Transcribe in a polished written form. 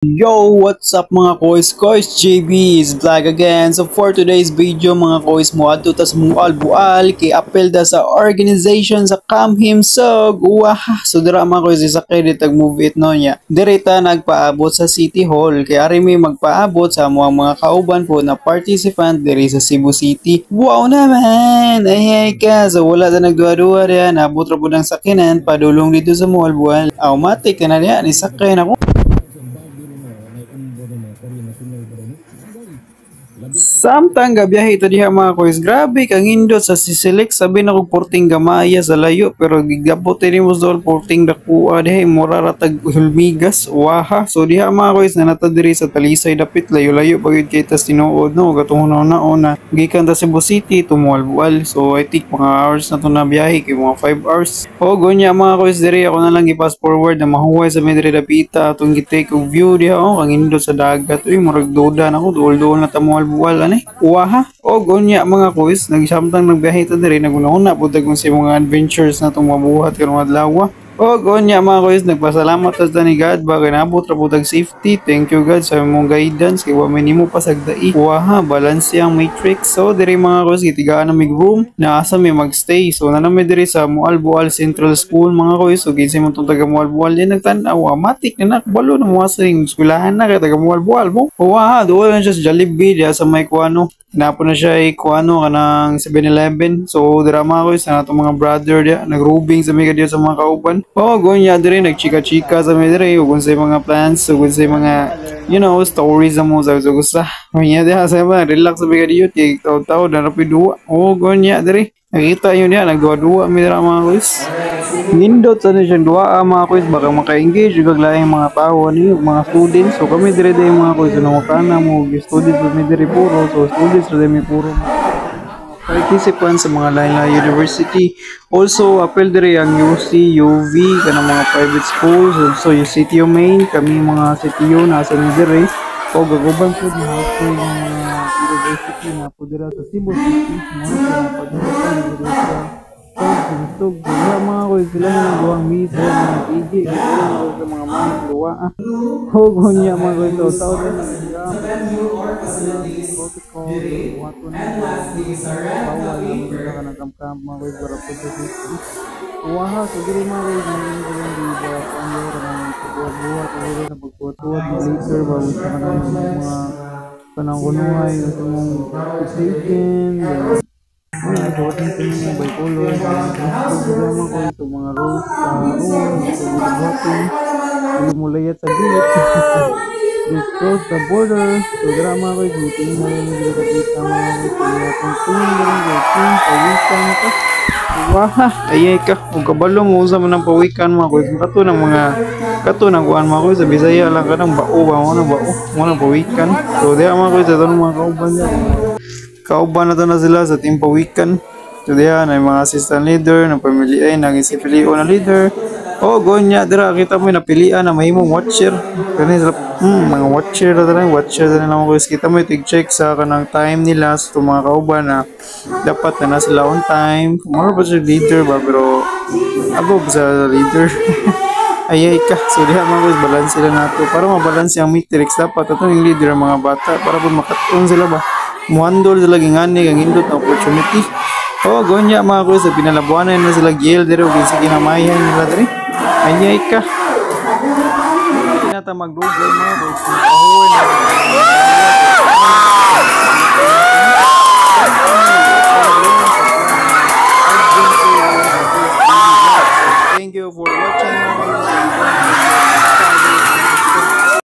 Yo, what's up mga kois? JB is vlog again. So for today's video mga kois, muadto tas mual-bual kay apelda sa organization sa Camp Himsog. Wah, so dira mga kois isa kay ditag movie it no nya. Direta nagpaabot sa City Hall kay ari may magpaabot sa mga kauban po na participant diri sa Cebu City. Wow naman. Ay ka, so wala na nagduwa-duwa diyan. Abot ra pud ang sakinan padulong dito sa mual-bual. Automatic na diyan ni sakay na ko. Samtang gabiyahe ito diha mga kois, grabe kang indot sa siselect sabi na kog porting gamaya sa layo pero gigabot ni mo dol porting dakua diha mura ra tag hulmigas waha. So diha mga kois na nata diri sa Talisay dapit layo-layo pagid kay tas tinuod no katong una gikan ta Cebu City to Mualbual. So I think mga hours na to na biyahe kay mga 5 hours. O gonya mga kois diri ako na lang i-pass forward na mahuway sa medre dapita atong gi-take og view diha kang indot sa dagat. Uy murag duda na ko duol-duol na ta Mualbual ani. Uwaha o gonya mga kuis nagsamtang nagbiyahe ta diri nagunahuna pud kung sa mga adventures na itong mabuhat karong adlaw. O gonya mga kuis nagpasalamat ta ni God bagay nabot ra pud safety. Thank you God sa imong guidance kay wa man nimo pasagdai. Uwaha balance ang matrix. So diri mga kuis gitigaan na mig room na asa may magstay. So nanami diri sa Mualbual Central School mga kuis so kinsa man tong taga Mualbual din nagtan-aw matik na nakbalo na mo sa eskwelahan na kay taga Mualbual mo. Uwaha duol na siya sa Jollibee diha sa may kuano. Hinapon na siya ay kuano kanang 7-Eleven. So drama ko sa nato mga brother dia nagrubing sa mga diya sa mga kauban. Oh, gonya diri nagchika-chika sa mga diri ug sa mga plans ug sa mga stories mo sa gusta. Gonya dia sa mga relax sa mga diyo kay taw-taw na rapido. Oh, gonya diri. Nakita yun niya, nagduwa-duwa mi dira mga kuis. Nindot sa siyang duwa mga kuis baka maka-engage ug laing mga tao ni mga students. So kami dire day mga kuis no kana mo students kami dire puro. So students dire mi puro. Participants sa mga lain-lain university. Also apel dire ang UC, UV kanang mga private schools. So yung CTO main kami mga CTO nasa mi dire. O gaguban po di ako yung university na po dira sa Cebu City. Mga pagdira sa kaya mga ko sila na nagawang misa mga tigi sa mga mga luwa hugo niya mga ko ito tao din wato na bawal na ka nagkamkamp mga ko para po sa city uwaha so diri mga ko yung di ba ang yara ng pagbuhat siguro na pagbuhat later bago sa kanang mga panangkunuhay sa mong taken suot natin yung bipolar programa ko ito mga room ito buhatin hindi mo layat sa gilid just cross the border programa ko ito tingin mo yung mga kapita mga ito yung tingin mo yung tingin pawikan ka waha ayay ka kung kabalo mo usap ng pawikan mga kuis kato ng kuhan mga kuis sa Bisaya lang ka ng bao ba mo na pawikan so diya mga kuis ito ng mga kauban dyan kauban na to na sila sa team pawikan. So diyan ay mga assistant leader ng pamilya ay naging si Pilio na leader. Oh, gonya dira kita mo napilian na mahimong watcher. Kani mga watcher na lang ko kita mo i-check sa kanang time nila sa mga kauban na dapat na sila on time. More pa sa leader ba pero above sa leader. Ayay ka. So diha mga balance sila nato para mabalance ang matrix dapat ato yung leader ang mga bata para po makatun sila ba. Muandol sila gingani kang indot na opportunity. Oh, gonya mga kuis sa pinalabuanan na sila giel dire ug sa kinamayan nila dire. Anyay ka. Tinata magdugay mga kuis. Thank you for watching.